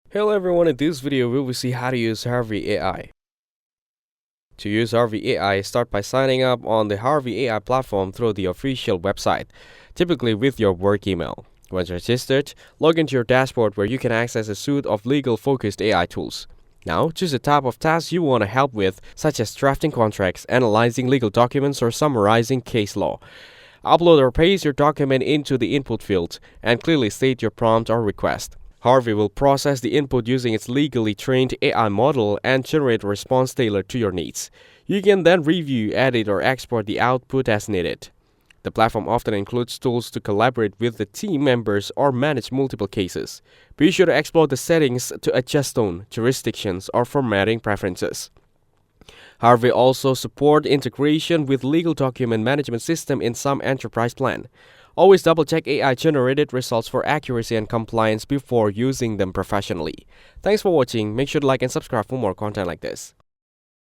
Hello everyone, in this video we will see how to use Harvey AI. To use Harvey AI, start by signing up on the Harvey AI platform through the official website, typically with your work email. Once registered, log into your dashboard where you can access a suite of legal-focused AI tools. Now, choose the type of tasks you want to help with, such as drafting contracts, analyzing legal documents, or summarizing case law. Upload or paste your document into the input field and clearly state your prompt or request. Harvey will process the input using its legally trained AI model and generate a response tailored to your needs. You can then review, edit, or export the output as needed. The platform often includes tools to collaborate with the team members or manage multiple cases. Be sure to explore the settings to adjust tone, jurisdictions, or formatting preferences. Harvey also supports integration with legal document management system in some enterprise plan. Always double-check AI-generated results for accuracy and compliance before using them professionally. Thanks for watching. Make sure to like and subscribe for more content like this.